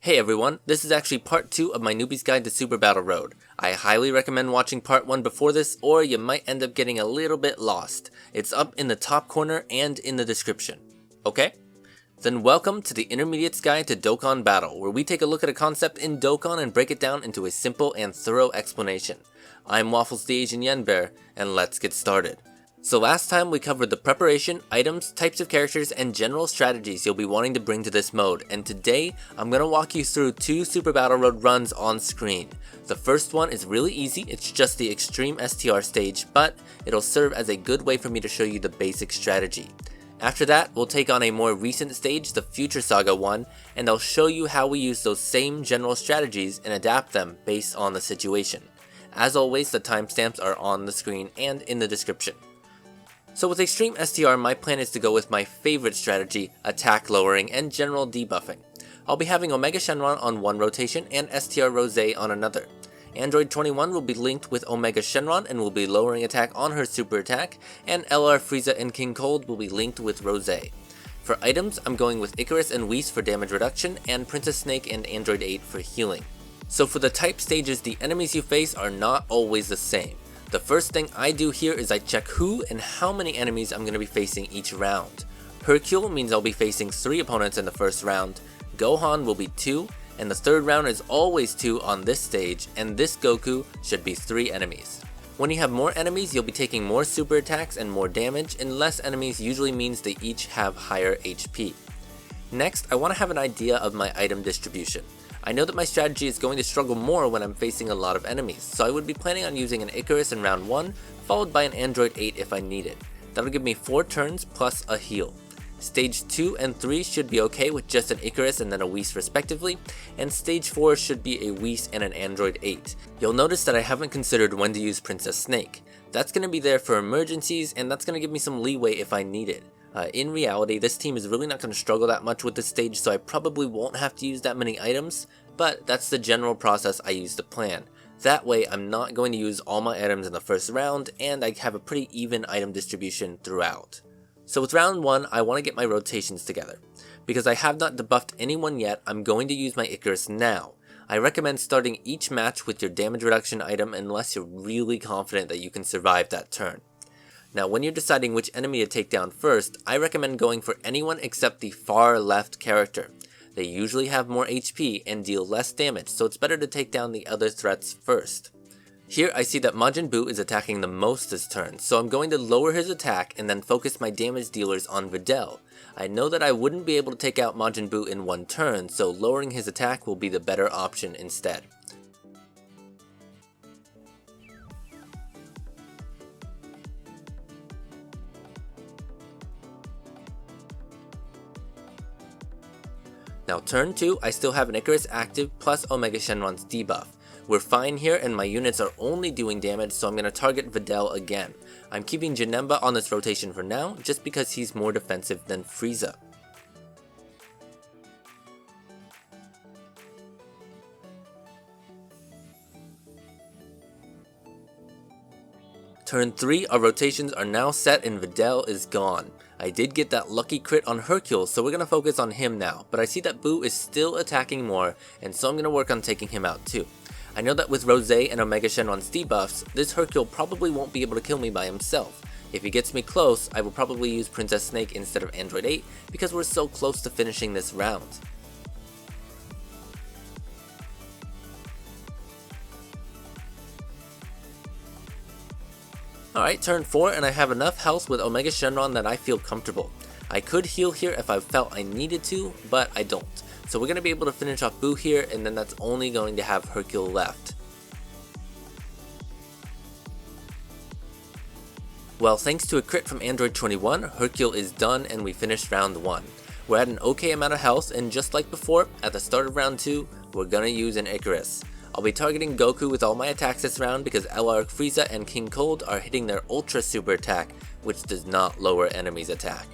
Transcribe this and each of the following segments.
Hey everyone, this is actually part 2 of my newbie's guide to Super Battle Road. I highly recommend watching part 1 before this, or you might end up getting a little bit lost. It's up in the top corner and in the description. Okay? Then welcome to the Intermediate's Guide to Dokkan Battle, where we take a look at a concept in Dokkan and break it down into a simple and thorough explanation. I'm WafflesTheAsianYenbear, and let's get started. So last time we covered the preparation, items, types of characters, and general strategies you'll be wanting to bring to this mode, and today I'm going to walk you through 2 Super Battle Road runs on screen. The first one is really easy, it's just the Extreme STR stage, but it'll serve as a good way for me to show you the basic strategy. After that, we'll take on a more recent stage, the Future Saga one, and I'll show you how we use those same general strategies and adapt them based on the situation. As always, the timestamps are on the screen and in the description. So with Extreme STR, my plan is to go with my favorite strategy, attack lowering and general debuffing. I'll be having Omega Shenron on one rotation and STR Rose on another. Android 21 will be linked with Omega Shenron and will be lowering attack on her super attack, and LR Frieza and King Cold will be linked with Rose. For items, I'm going with Icarus and Whis for damage reduction, and Princess Snake and Android 8 for healing. So for the type stages, the enemies you face are not always the same. The first thing I do here is I check who and how many enemies I'm going to be facing each round. Hercule means I'll be facing 3 opponents in the first round, Gohan will be 2, and the third round is always 2 on this stage, and this Goku should be 3 enemies. When you have more enemies, you'll be taking more super attacks and more damage, and less enemies usually means they each have higher HP. Next, I want to have an idea of my item distribution. I know that my strategy is going to struggle more when I'm facing a lot of enemies, so I would be planning on using an Icarus in round 1, followed by an Android 8 if I need it. That'll give me 4 turns plus a heal. Stage 2 and 3 should be okay with just an Icarus and then a Whis respectively, and Stage 4 should be a Whis and an Android 8. You'll notice that I haven't considered when to use Princess Snake. That's going to be there for emergencies, and that's going to give me some leeway if I need it. In reality, this team is really not going to struggle that much with this stage, so I probably won't have to use that many items, but that's the general process I use to plan. That way, I'm not going to use all my items in the first round, and I have a pretty even item distribution throughout. So with round 1, I want to get my rotations together. Because I have not debuffed anyone yet, I'm going to use my Icarus now. I recommend starting each match with your damage reduction item unless you're really confident that you can survive that turn. Now when you're deciding which enemy to take down first, I recommend going for anyone except the far left character. They usually have more HP and deal less damage, so it's better to take down the other threats first. Here I see that Majin Buu is attacking the most this turn, so I'm going to lower his attack and then focus my damage dealers on Videl. I know that I wouldn't be able to take out Majin Buu in one turn, so lowering his attack will be the better option instead. Now turn 2, I still have an Icarus active plus Omega Shenron's debuff. We're fine here and my units are only doing damage, so I'm going to target Videl again. I'm keeping Janemba on this rotation for now, just because he's more defensive than Frieza. Turn 3, our rotations are now set and Videl is gone. I did get that lucky crit on Hercule, so we're going to focus on him now, but I see that Buu is still attacking more, and so I'm going to work on taking him out too. I know that with Rose and Omega Shenron's debuffs, this Hercule probably won't be able to kill me by himself. If he gets me close, I will probably use Princess Snake instead of Android 8, because we're so close to finishing this round. Alright, turn 4 and I have enough health with Omega Shenron that I feel comfortable. I could heal here if I felt I needed to, but I don't. So we're going to be able to finish off Buu here, and then that's only going to have Hercule left. Well, thanks to a crit from Android 21, Hercule is done and we finished round 1. We're at an okay amount of health, and just like before, at the start of round 2, we're going to use an Icarus. I'll be targeting Goku with all my attacks this round because LR Frieza and King Cold are hitting their Ultra Super attack, which does not lower enemies' attack.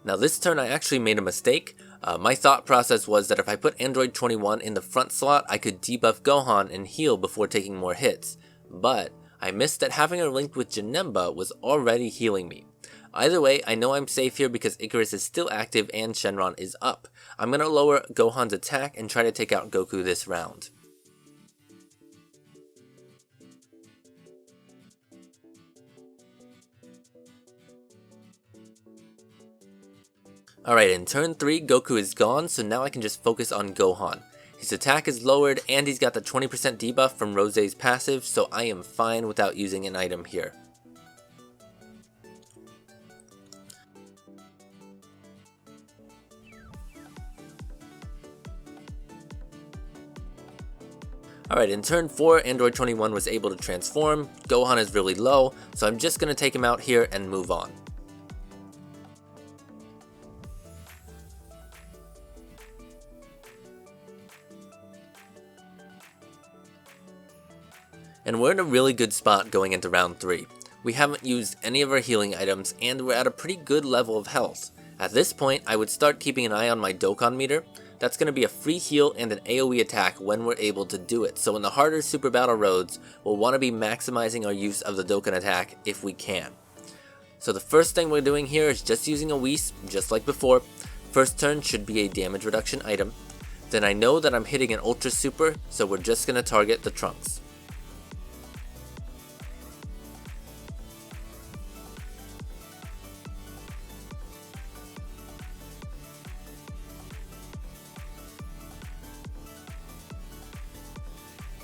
Now this turn I actually made a mistake. My thought process was that if I put Android 21 in the front slot, I could debuff Gohan and heal before taking more hits, but I missed that having her linked with Janemba was already healing me. Either way, I know I'm safe here because Icarus is still active and Shenron is up. I'm gonna lower Gohan's attack and try to take out Goku this round. Alright, in turn 3, Goku is gone, so now I can just focus on Gohan. His attack is lowered, and he's got the 20% debuff from Rose's passive, so I am fine without using an item here. Alright, in turn 4, Android 21 was able to transform. Gohan is really low, so I'm just going to take him out here and move on. And we're in a really good spot going into round 3. We haven't used any of our healing items, and we're at a pretty good level of health. At this point, I would start keeping an eye on my Dokkan meter. That's going to be a free heal and an AoE attack when we're able to do it, so in the harder Super Battle roads, we'll want to be maximizing our use of the Dokkan attack if we can. So the first thing we're doing here is just using a Whis, just like before. First turn should be a damage reduction item. Then I know that I'm hitting an Ultra Super, so we're just going to target the Trunks.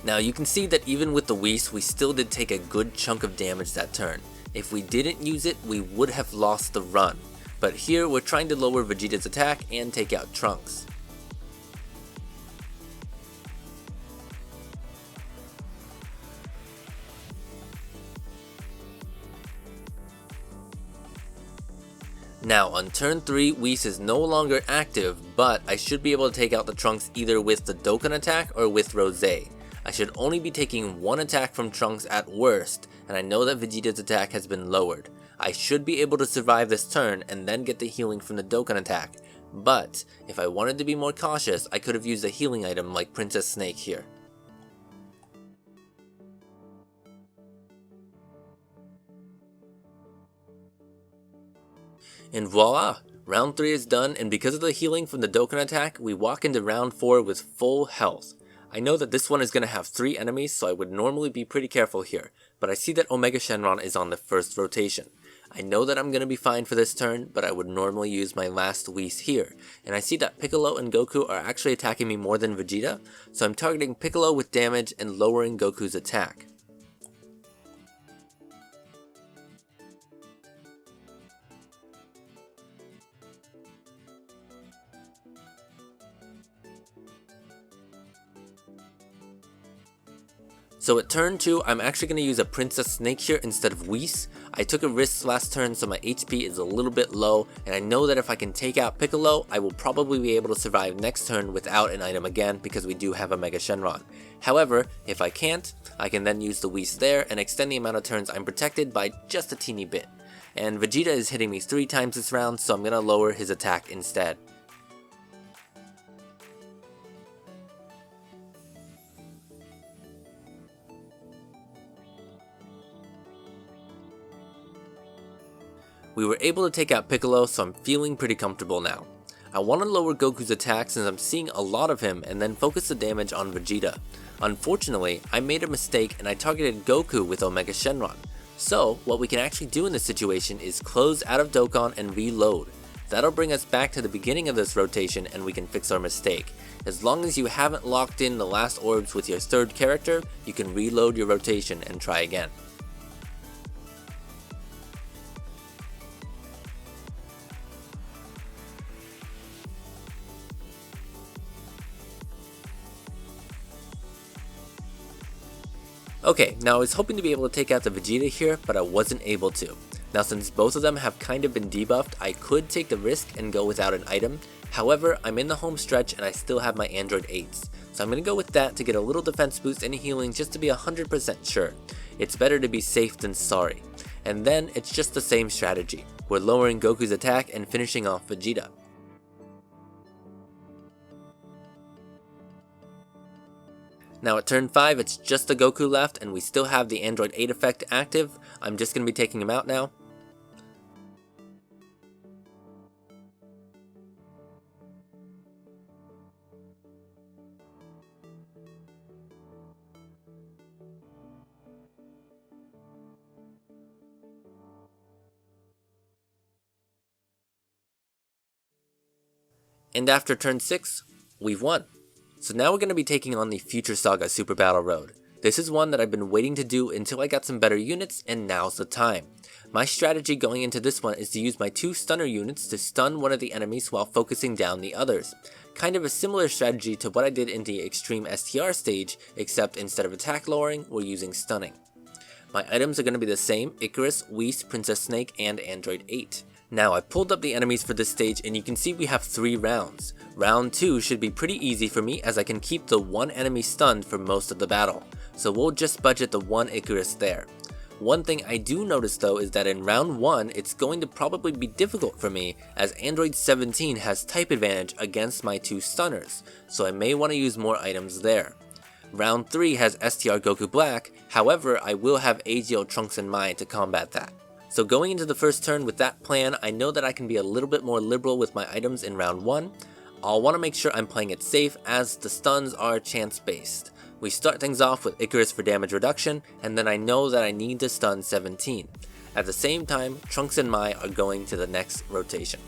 Now you can see that even with the Whis, we still did take a good chunk of damage that turn. If we didn't use it, we would have lost the run. But here we're trying to lower Vegeta's attack and take out Trunks. Now on turn 3, Whis is no longer active, but I should be able to take out the Trunks either with the Dokkan attack or with Rose. I should only be taking one attack from Trunks at worst, and I know that Vegeta's attack has been lowered. I should be able to survive this turn and then get the healing from the Dokkan attack, but if I wanted to be more cautious, I could have used a healing item like Princess Snake here. And voila! Round 3 is done, and because of the healing from the Dokkan attack, we walk into round 4 with full health. I know that this one is going to have 3 enemies, so I would normally be pretty careful here, but I see that Omega Shenron is on the first rotation. I know that I'm going to be fine for this turn, but I would normally use my last Whis here, and I see that Piccolo and Goku are actually attacking me more than Vegeta, so I'm targeting Piccolo with damage and lowering Goku's attack. So at turn 2, I'm actually going to use a Princess Snake here instead of Whis. I took a risk last turn, so my HP is a little bit low, and I know that if I can take out Piccolo, I will probably be able to survive next turn without an item again because we do have a Mega Shenron. However, if I can't, I can then use the Whis there and extend the amount of turns I'm protected by just a teeny bit. And Vegeta is hitting me 3 times this round, so I'm going to lower his attack instead. We were able to take out Piccolo, so I'm feeling pretty comfortable now. I want to lower Goku's attack since I'm seeing a lot of him and then focus the damage on Vegeta. Unfortunately, I made a mistake and I targeted Goku with Omega Shenron. So, what we can actually do in this situation is close out of Dokkan and reload. That'll bring us back to the beginning of this rotation and we can fix our mistake. As long as you haven't locked in the last orbs with your third character, you can reload your rotation and try again. Okay, now I was hoping to be able to take out the Vegeta here, but I wasn't able to. Now since both of them have kind of been debuffed, I could take the risk and go without an item. However, I'm in the home stretch and I still have my Android 8s, so I'm going to go with that to get a little defense boost and healing just to be 100% sure. It's better to be safe than sorry. And then it's just the same strategy. We're lowering Goku's attack and finishing off Vegeta. Now at turn 5, it's just the Goku left, and we still have the Android 8 effect active. I'm just going to be taking him out now. And after turn 6, we've won. So now we're going to be taking on the Future Saga Super Battle Road. This is one that I've been waiting to do until I got some better units, and now's the time. My strategy going into this one is to use my 2 stunner units to stun one of the enemies while focusing down the others. Kind of a similar strategy to what I did in the Extreme STR stage, except instead of attack lowering, we're using stunning. My items are going to be the same: Icarus, Whis, Princess Snake, and Android 8. Now I pulled up the enemies for this stage, and you can see we have 3 rounds. Round 2 should be pretty easy for me, as I can keep the one enemy stunned for most of the battle, so we'll just budget the one Icarus there. One thing I do notice though is that in round 1 it's going to probably be difficult for me, as Android 17 has type advantage against my 2 stunners, so I may want to use more items there. Round 3 has STR Goku Black, however I will have AGL Trunks in mind to combat that. So going into the first turn with that plan, I know that I can be a little bit more liberal with my items in round 1. I'll want to make sure I'm playing it safe, as the stuns are chance based. We start things off with Icarus for damage reduction, and then I know that I need to stun 17. At the same time, Trunks and Mai are going to the next rotation.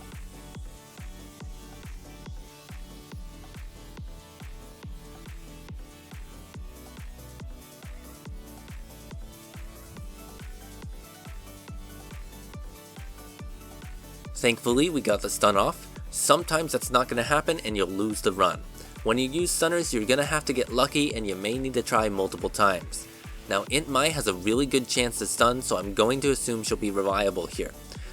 Thankfully, we got the stun off. Sometimes that's not going to happen and you'll lose the run. When you use stunners, you're going to have to get lucky, and you may need to try multiple times. Now Int Mai has a really good chance to stun, so I'm going to assume she'll be reliable here.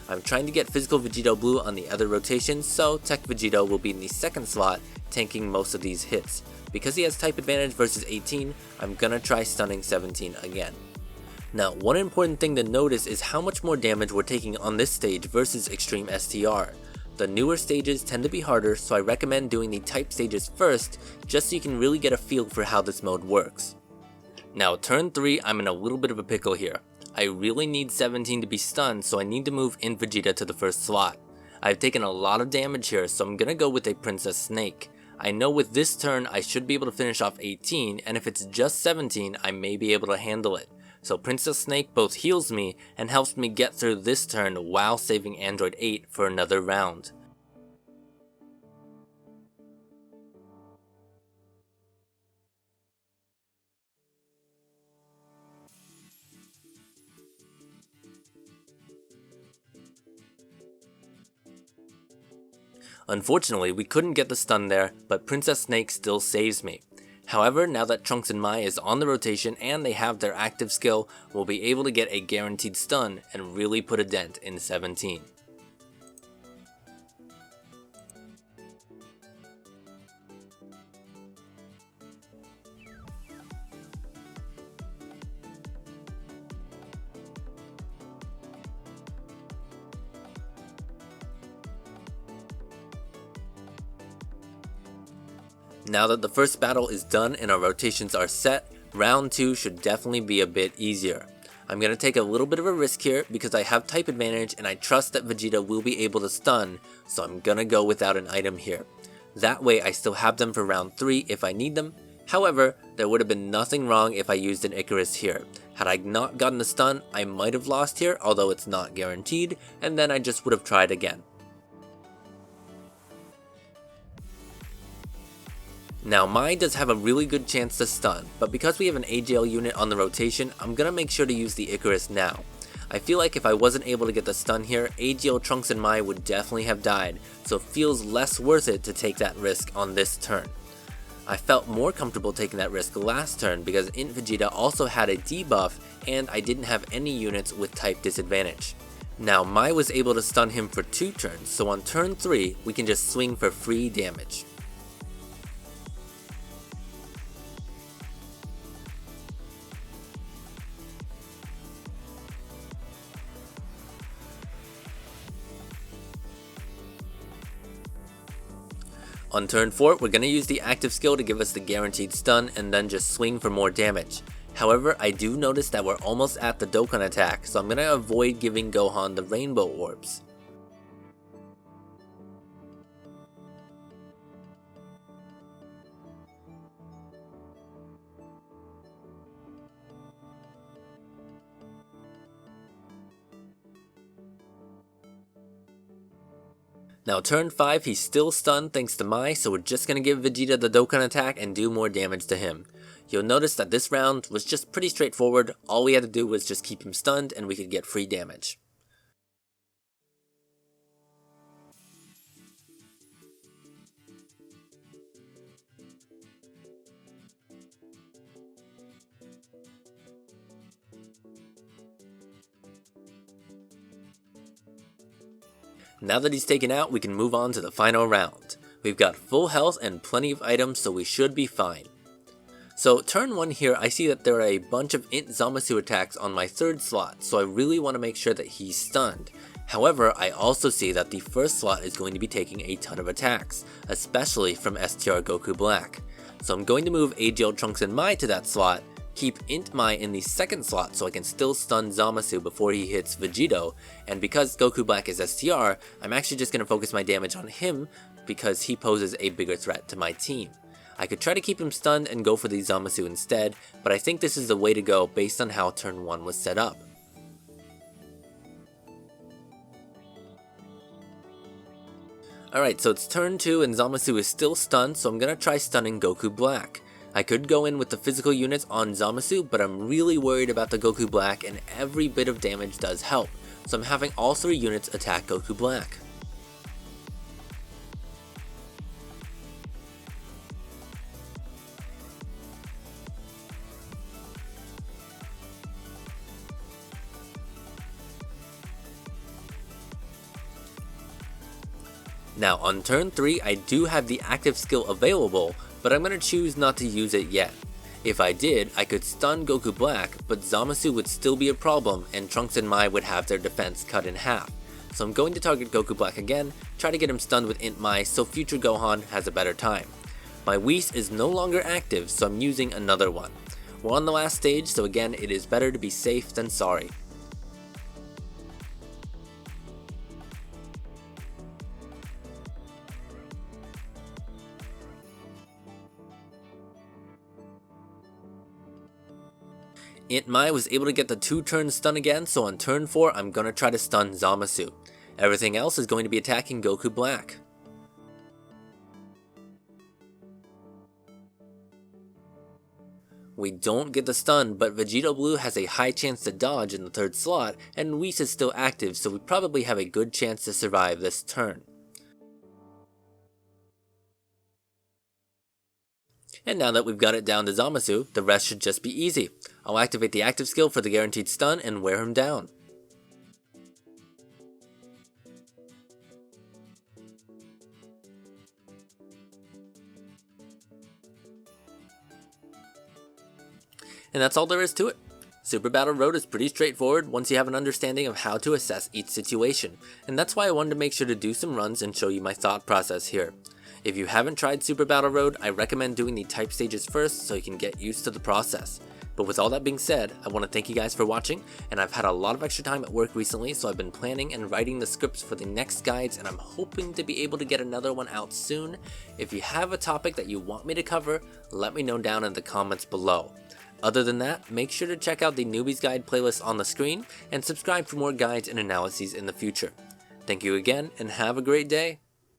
I'm trying to get Physical Vegito Blue on the other rotation, so Tech Vegito will be in the second slot, tanking most of these hits. Because he has type advantage versus 18, I'm going to try stunning 17 again. Now, one important thing to notice is how much more damage we're taking on this stage versus Extreme STR. The newer stages tend to be harder, so I recommend doing the type stages first, just so you can really get a feel for how this mode works. Now, turn 3, I'm in a little bit of a pickle here. I really need 17 to be stunned, so I need to move in Vegeta to the first slot. I've taken a lot of damage here, so I'm gonna go with a Princess Snake. I know with this turn I should be able to finish off 18, and if it's just 17, I may be able to handle it. So Princess Snake both heals me and helps me get through this turn while saving Android 8 for another round. Unfortunately, we couldn't get the stun there, but Princess Snake still saves me. However, now that Trunks and Mai is on the rotation and they have their active skill, we'll be able to get a guaranteed stun and really put a dent in 17. Now that the first battle is done and our rotations are set, round 2 should definitely be a bit easier. I'm going to take a little bit of a risk here because I have type advantage and I trust that Vegeta will be able to stun, so I'm going to go without an item here. That way I still have them for round 3 if I need them. However, there would have been nothing wrong if I used an Icarus here. Had I not gotten the stun, I might have lost here, although it's not guaranteed, and then I just would have tried again. Now Mai does have a really good chance to stun, but because we have an AGL unit on the rotation, I'm gonna make sure to use the Icarus now. I feel like if I wasn't able to get the stun here, AGL Trunks and Mai would definitely have died, so it feels less worth it to take that risk on this turn. I felt more comfortable taking that risk last turn because Int Vegeta also had a debuff and I didn't have any units with type disadvantage. Now Mai was able to stun him for 2 turns, so on turn 3 we can just swing for free damage. On turn 4, we're going to use the active skill to give us the guaranteed stun and then just swing for more damage. However, I do notice that we're almost at the Dokkan attack, so I'm going to avoid giving Gohan the rainbow orbs. Now turn 5, he's still stunned thanks to Mai, so we're just going to give Vegeta the Dokkan attack and do more damage to him. You'll notice that this round was just pretty straightforward. All we had to do was just keep him stunned and we could get free damage. Now that he's taken out, we can move on to the final round. We've got full health and plenty of items, so we should be fine. So turn 1 here, I see that there are a bunch of Int Zamasu attacks on my 3rd slot, so I really want to make sure that he's stunned. However, I also see that the 1st slot is going to be taking a ton of attacks, especially from STR Goku Black. So I'm going to move AGL Trunks and Mai to that slot, keep Int Mai in the 2nd slot so I can still stun Zamasu before he hits Vegito, and because Goku Black is STR, I'm actually just going to focus my damage on him because he poses a bigger threat to my team. I could try to keep him stunned and go for the Zamasu instead, but I think this is the way to go based on how turn 1 was set up. Alright, so it's turn 2 and Zamasu is still stunned, so I'm going to try stunning Goku Black. I could go in with the physical units on Zamasu, but I'm really worried about the Goku Black and every bit of damage does help, so I'm having all 3 units attack Goku Black. Now on turn 3, I do have the active skill available, but I'm going to choose not to use it yet. If I did, I could stun Goku Black, but Zamasu would still be a problem and Trunks and Mai would have their defense cut in half. So I'm going to target Goku Black again, try to get him stunned with Int Mai so future Gohan has a better time. My Whis is no longer active, so I'm using another one. We're on the last stage, so again it is better to be safe than sorry. Int Mai was able to get the 2-turn stun again, so on turn 4 I'm gonna try to stun Zamasu. Everything else is going to be attacking Goku Black. We don't get the stun, but Vegito Blue has a high chance to dodge in the 3rd slot, and Whis is still active, so we probably have a good chance to survive this turn. And now that we've got it down to Zamasu, the rest should just be easy. I'll activate the active skill for the guaranteed stun and wear him down. And that's all there is to it. Super Battle Road is pretty straightforward once you have an understanding of how to assess each situation, and that's why I wanted to make sure to do some runs and show you my thought process here. If you haven't tried Super Battle Road, I recommend doing the type stages first so you can get used to the process. But with all that being said, I want to thank you guys for watching, and I've had a lot of extra time at work recently, so I've been planning and writing the scripts for the next guides, and I'm hoping to be able to get another one out soon. If you have a topic that you want me to cover, let me know down in the comments below. Other than that, make sure to check out the Newbies Guide playlist on the screen, and subscribe for more guides and analyses in the future. Thank you again, and have a great day!